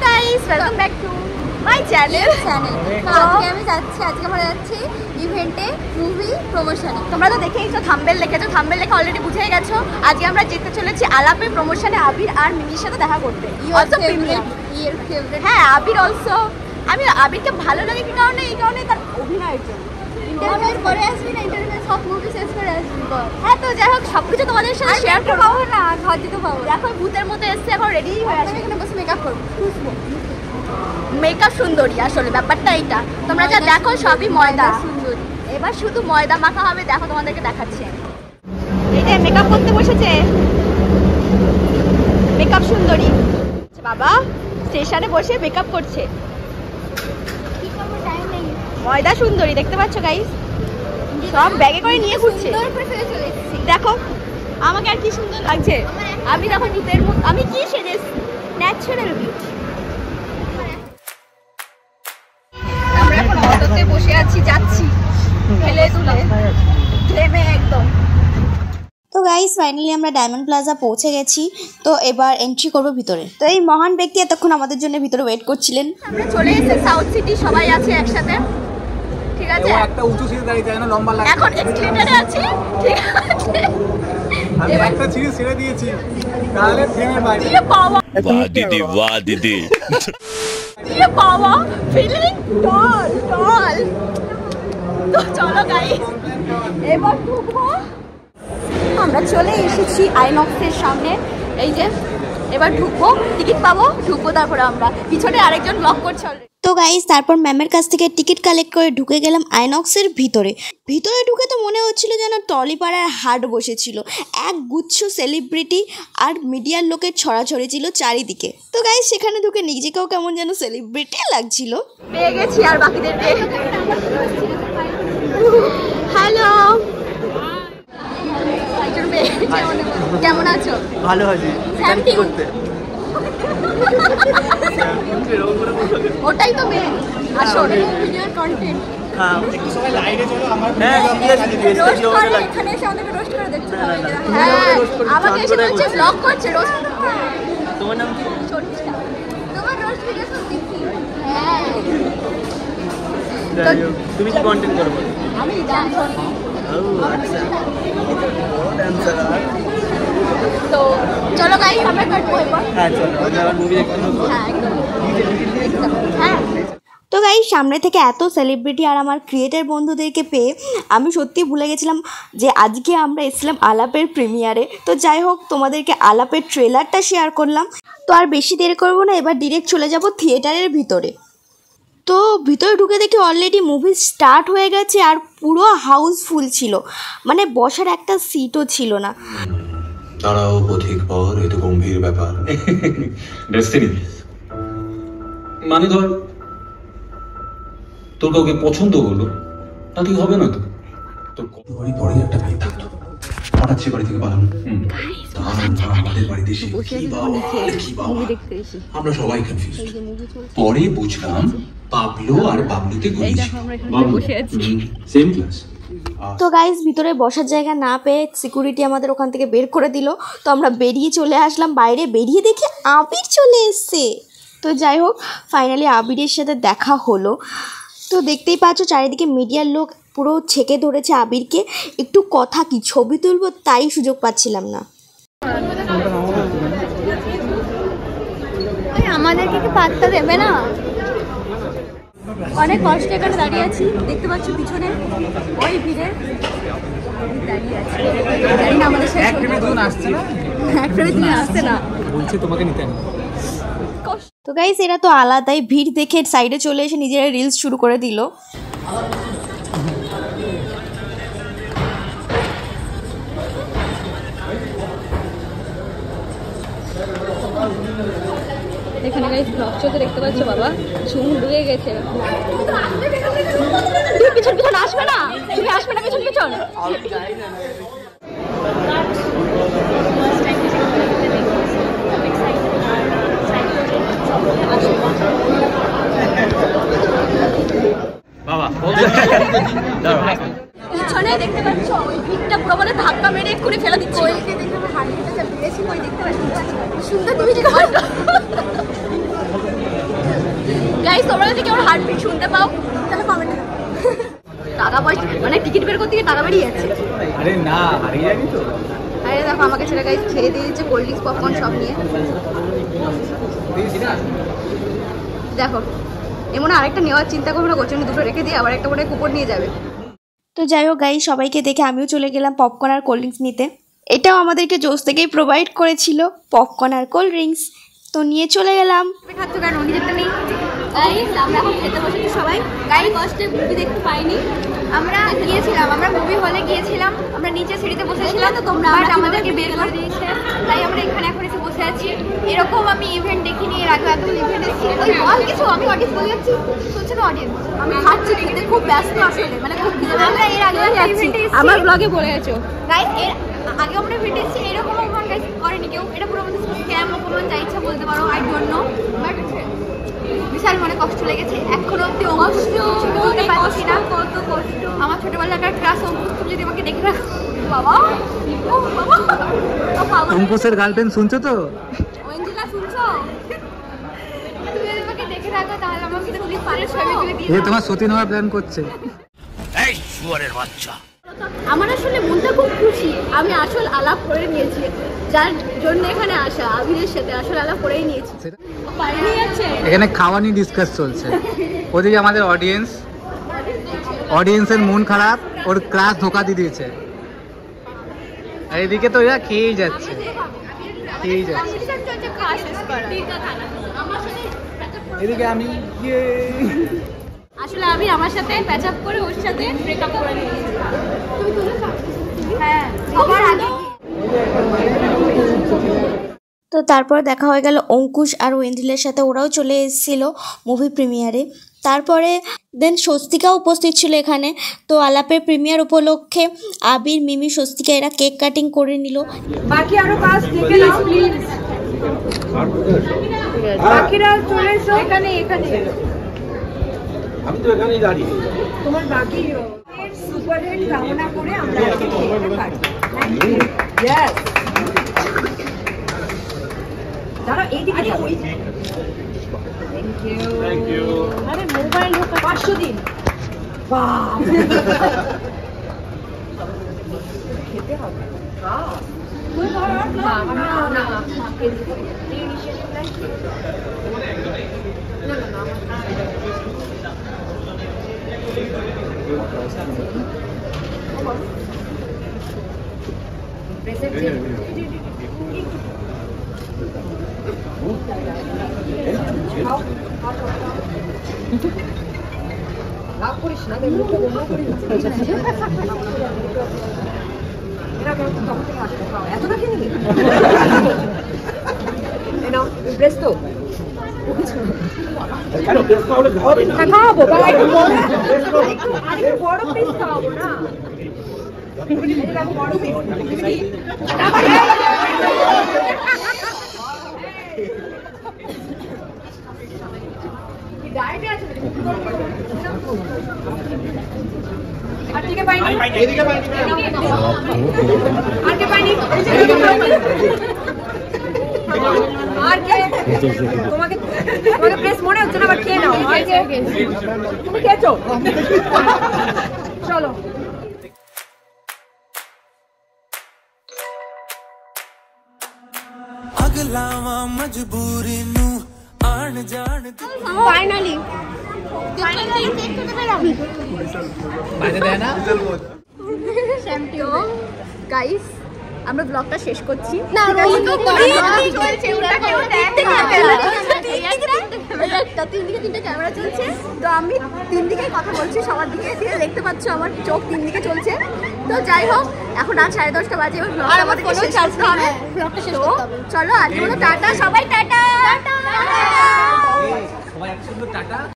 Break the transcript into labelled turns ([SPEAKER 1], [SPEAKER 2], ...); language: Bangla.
[SPEAKER 1] Guys, welcome back to my channel.
[SPEAKER 2] তো আজকে আমরা যাচ্ছি ইভেন্টে মুভি প্রমোশনে।
[SPEAKER 1] তোমরা তো দেখেইছো, থাম্বনেল দেখেছো, থাম্বনেল দেখে অলরেডি বুঝেই গেছো আজকে আমরা যেতে চলেছি আলাপে প্রমোশনে আবির আর মিমির সাথে দেখা করতে। হ্যাঁ, আবির অলসো। আমি আবিরকে ভালো লাগে কি কারণে? এই কারণে তার অভিনয়ের জন্য।
[SPEAKER 2] ইন্টারভিউ করে আসবি না, ইন্টারভিউ সব মুভি শেষ করে আসবি।
[SPEAKER 1] হ্যাঁ, তো যাই হোক সবকিছু তোমাদের সাথে শেয়ার করবো।
[SPEAKER 2] পাবো না, ঘর যেতে পাবো।
[SPEAKER 1] দেখো ভূতের মতো এসছে, এখন রেডি হয়ে আসবে।
[SPEAKER 2] এখানে বসে মেকআপ করবো,
[SPEAKER 1] মেকআপ সুন্দরী আসলে ব্যাপারটা এইটা। তোমরা যা দেখো সবই ময়দা
[SPEAKER 2] সুন্দরী।
[SPEAKER 1] এবার শুধু ময়দা মাখা হবে। দেখো তোমাদেরকে দেখাচ্ছি। এই যে মেকআপ করতে বসেছে মেকআপ সুন্দরী বাবা, স্টেশনে বসে মেকআপ করছে ময়দা সুন্দরী। দেখতে পাচ্ছ গাইস, সব ব্যাগে করে নিয়ে ঘুরছে। দেখো আমাকে আর কি সুন্দর লাগছে। আমি দেখো নিতের মতো, আমি কি সেজেছি, ন্যাচারাল বিউটি। আমরা এখন অটোতে বসে আছি, যাচ্ছি ফেলে তুলে ঘেমে একদম।
[SPEAKER 3] তো গাইস ফাইনালি আমরা ডায়মন্ড প্লাজা পৌঁছে গেছি। তো এবার এন্ট্রি করবো ভিতরে। তো এই মহান ব্যক্তি এতক্ষণ আমাদের জন্য ভিতরে ওয়েট করছিলেন।
[SPEAKER 1] আমরা চলে এসেছি সাউথ সিটি, সবাই আছে একসাথে। ঠিক আছে,
[SPEAKER 4] একটা উঁচু সিঁড়ি দাঁড়িয়ে যায় না, লম্বা লাগে।
[SPEAKER 1] এখন এক্সিলেটরে আছি, ঠিক আছে।
[SPEAKER 4] আমি একটা সিঁড়ি ছেড়ে দিয়েছি, তাহলে থেমে বাইরে।
[SPEAKER 1] ইয়ে বাবা,
[SPEAKER 5] वाह दीदी वाह दीदी
[SPEAKER 1] ইয়ে বাবা, ফিলিং টল টল। তো চলো গাইস, এবার ঢুকবো। আমরা চলে এসেছি আইনক্সের সামনে। এই যে এবার ঢুকবো, টিকিট পাবো, ঢুকবো। তারপরে আমরা পিছনে আরেকজন ব্লক করছে অলরেডি।
[SPEAKER 3] তো গাইস তারপর ম্যামের কাছ থেকে টিকিট কালেক্ট করে ঢুকে গেলাম আইনক্সের ভিতরে। ভিতরে ঢুকে তো মনে হচ্ছিল যেন টলিপাড়ার হাট বসেছিল। এক গুচ্ছ সেলিব্রিটি আর মিডিয়ার লোকের ছড়াছড়ি ছিল চারিদিকে। তো গাইস সেখানে ঢুকে নিজেকেও কেমন যেন সেলিব্রিটি লাগছিল।
[SPEAKER 1] পেয়ে গেছি আর বাকিদেরকে। হ্যালো, কেমন আছো?
[SPEAKER 4] ভালো আছে।
[SPEAKER 1] Thank you. ওটাই তো মেন আসলে ভিডিওর কন্টেন্ট।
[SPEAKER 4] হ্যাঁ, একটু সবাই লাইনে চলো। আমার হ্যাঁ,
[SPEAKER 1] রোস্ট করে এখানে এসে আমাদেরকে রোস্ট করে দেখতে হবে। হ্যাঁ, আমাকে এসে বলছে ব্লগ করছে, রোস্ট।
[SPEAKER 4] তোমার নাম কি?
[SPEAKER 1] চর্চা।
[SPEAKER 2] তোমার রোস্ট ভিডিও সব দেখি।
[SPEAKER 1] হ্যাঁ,
[SPEAKER 4] তুমি কি কন্টেন্ট করো?
[SPEAKER 1] আমি ডান্স।
[SPEAKER 4] আচ্ছা, বড় ডান্সার।
[SPEAKER 1] তো চলো গাইস, আমরা কাটবো এবার।
[SPEAKER 4] হ্যাঁ চলো, আমরা মুভি দেখতে যাবো।
[SPEAKER 1] হ্যাঁ একদম, হ্যাঁ।
[SPEAKER 3] তো গাইস সামনে থেকে এত সেলিব্রিটি আর আমার ক্রিয়েটার বন্ধুদেরকে পেয়ে আমি সত্যি ভুলে গেছিলাম যে আজকে আমরা এসেছিলাম আলাপের প্রিমিয়ারে। তো যাই হোক, তোমাদেরকে আলাপের ট্রেলারটা শেয়ার করলাম। তো আর বেশি দেরি করবো না, এবার ডিরেক্ট চলে যাব থিয়েটারের ভিতরে। তো ভিতরে ঢুকে দেখি অলরেডি মুভি স্টার্ট হয়ে গেছে আর পুরো হাউসফুল ছিল, মানে বসার একটা সিটও ছিল না।
[SPEAKER 6] দাঁড়াও পথিক পর, এ তো গম্ভীর ব্যাপার। ডেস্টিনি মানে ধর তোর কাউকে পছন্দ হলো, তাতে হবে না তো তোর বাড়ি পরে একটা ভাই থাকতো, হঠাৎ সে বাড়ি থেকে পালানো। আমাদের বাড়িতে এসে আমরা সবাই কনফিউজ। পরে বুঝলাম পাবলো আর বাবলুতে ঘুরেছি। Same class.
[SPEAKER 3] তো গাইস ভিতরে বসার জায়গা না পেয়ে সিকিউরিটি আমাদের ওখান থেকে বের করে দিল। তো আমরা বেরিয়ে চলে আসলাম বাইরে। বেরিয়ে দেখি আবির চলে এসছে। তো যাই হোক ফাইনালি আবিরের সাথে দেখা হলো। তো দেখতেই পাচ্ছ চারিদিকে মিডিয়ার লোক পুরো ছেকে ধরেছে আবিরকে। একটু কথা কি ছবি তুলবো তাই সুযোগ পাচ্ছিলাম না।
[SPEAKER 1] আমাদেরকে কি পাত্তা দেবে না? অনেক কষ্টে এখানে দাঁড়িয়ে আছি, দেখতে পাচ্ছ পিছনে ওই ভিড়ে দাঁড়িয়ে আছি। জানি না আমাদের শেষ আসছে না,
[SPEAKER 4] বলছে তোমাকে নিতে না।
[SPEAKER 3] তো গাইস এরা তো আলাদাই, ভিড় দেখে সাইডে চলে এসে নিজেরা রিলস শুরু করে দিল।
[SPEAKER 1] এখানে গাইস ব্লগ চলতে দেখতে পাচ্ছ। বাবা চুম ডুবে গেছে। তুমি পিছন পিছন আসবে না, তুমি আসবে না পিছন পিছন।
[SPEAKER 4] বাবা
[SPEAKER 1] পিছনে দেখতে পাচ্ছ ওই ভিড়টা পুরো মানে ধাক্কা মেরে করে ফেলে দিচ্ছে। ওইকে দেখতে হাঁড়িটা বেড়েছিল, ওই দেখতে পাচ্ছি সুন্দর। তুমি যেটা তোমরা যদি কেউ হার্টবিট শুনতে পাও তাহলে কমেন্টে টাকা পয়সা মানে টিকিট বের করতে গিয়ে টাকা বেরিয়ে যাচ্ছে।
[SPEAKER 4] আরে না হারিয়ে যাবি তো।
[SPEAKER 1] আরে দেখো আমাকে ছেলে গাইস খেয়ে দিয়ে দিচ্ছে কোল্ড ড্রিঙ্কস পপকর্ন সব নিয়ে। দেখো এমন আরেকটা নেওয়ার চিন্তা করবো না, গোছানো দুটো রেখে দিয়ে আবার একটা মনে কুপন নিয়ে যাবে।
[SPEAKER 3] তো যাই হোক গাই, সবাইকে দেখে আমিও চলে গেলাম পপকর্ন আর কোল্ড ড্রিঙ্কস নিতে। এটাও আমাদেরকে জোস থেকেই প্রোভাইড করেছিল পপকর্ন আর কোল্ড ড্রিঙ্কস, তো নিয়ে চলে গেলাম।
[SPEAKER 1] খাচ্ছ কেন নিজেরটা নেই? গাইস আমরা এখন খেতে বসেছি সবাই। গাইস ফার্স্টে মুভি দেখতে পাইনি, আমরা গিয়েছিলাম, আমরা মুভি হলে গিয়েছিলাম, আমরা নিচে সিঁড়িতে বসেছিলাম তো তোমরা বাট আমাদেরকে বের করে দিয়েছে, তাই আমরা এখানে এখন এসে বসে আছি। এরকম আমি ইভেন্ট দেখিনি এর আগে, এত ইভেন্ট এসেছি। ওই বল কিছু, আমি অডিয়েন্স বলে যাচ্ছি, শুনছে না অডিয়েন্স? আমি খাচ্ছি খেতে খুব ব্যস্ত আসলে, মানে খুব আমরা এর আগে ইভেন্টে আমার ব্লগে বলে গেছো গাইস। এর আগে আমরা ইভেন্টে এসেছি, এরকম অপমান গাইস করেনি কেউ, এটা পুরো আমাদের স্ক্যাম অপমান যা ইচ্ছা বলতে পারো, আই ডোন্ট নো, বাট বিশাল মনে কষ্ট লেগেছে। এখনো অব্দি বলতে পারছি না কত কষ্ট। আমার ছোটবেলাকার ক্লাস অঙ্কুশ, তুমি যদি আমাকে দেখে রাখো বাবা, ও বাবা,
[SPEAKER 4] অঙ্কুশের গার্লফ্রেন্ড শুনছো তো?
[SPEAKER 1] ওয়েঞ্জিলা শুনছো? তুমি যদি আমাকে দেখে রাখো তাহলে আমাকে তো প্লিজ পারে ছবি তুলে দিয়ে
[SPEAKER 4] এ তোমার সতী নেওয়ার প্ল্যান করছে।
[SPEAKER 5] এই শুয়ারের বাচ্চা।
[SPEAKER 1] আমার আসলে মনটা খুব খুশি, আমি আসল আলাপ করে নিয়েছি, যার জন্য এখানে আসা আবিরের সাথে আসল আলাপ করেই নিয়েছি। পারিনি আছে
[SPEAKER 4] এখানে খাওয়া নিয়ে ডিসকাস চলছে। ওদিকে আমাদের অডিয়েন্সের মন খারাপ, ওর ক্লাস ধোকা দিয়ে দিয়েছে। আর এদিকে তো এরা খেয়েই যাচ্ছে। এদিকে আমি
[SPEAKER 1] আসলে আমি আমার সাথে প্যাচ আপ করে ওর সাথে ব্রেকআপ করে নিয়েছি। হ্যাঁ সবার আগে।
[SPEAKER 3] তো তারপর দেখা হয়ে গেল অঙ্কুশ আর ওয়েন্ডিলের সাথে, ওরাও চলে এসেছিল মুভি প্রিমিয়ারে। তারপরে দেন স্বস্তিকাও উপস্থিত ছিল এখানে। তো আলাপের প্রিমিয়ার উপলক্ষে আবির, মিমি, স্বস্তিকা এরা কেক কাটিং করে নিল।
[SPEAKER 7] বাকি আরো কাজ দেখে নাও প্লিজ, বাকিরা চলে এসো এখানে।
[SPEAKER 6] আমি তো এখানেই দাঁড়িয়ে।
[SPEAKER 7] তোমার বাকি সুপার হিট কামনা করে আমরা আজকে কেকটা কাটি। ইয়েস দাঁড়াও এইদিকে যাও। Thank you. আরে মোবাইল হোক 500 দিন। বাহ খেতে হবে। হ্যাঁ তুই ধর না রাগ করিস না, মুখে বোমা করে এতটা খেয়ে নিবি? ব্রেস তো খাওয়াবো, বড় পিস খাওয়াবো না, বড় পিস। আর দিকে পাইনি, আর কে পাইনি, আর কে? তোমাকে প্রেস মনে হচ্ছে না, আবার খেয়ে নাও। আর কে? তুমি খেয়েছো? চলো
[SPEAKER 8] अगलावा मजबूरी नू आन जान
[SPEAKER 1] ফাইনালি
[SPEAKER 4] বাইরে দেয় না।
[SPEAKER 1] গাইস আমরা ব্লগটা শেষ করছি।
[SPEAKER 2] না রোহিত
[SPEAKER 1] তিনদিকে ক্যামেরা চলছে, তো আমি তিন দিকে কথা বলছি, সবার দিকে দিয়ে দেখতে পাচ্ছ আমার চোখ তিন দিকে চলছে। তো যাই হোক এখন রাত 10:30 বাজে, এবার ব্লগটা আমাদের শেষ করতে হবে। চলো আজকে টাটা সবাই, টাটা।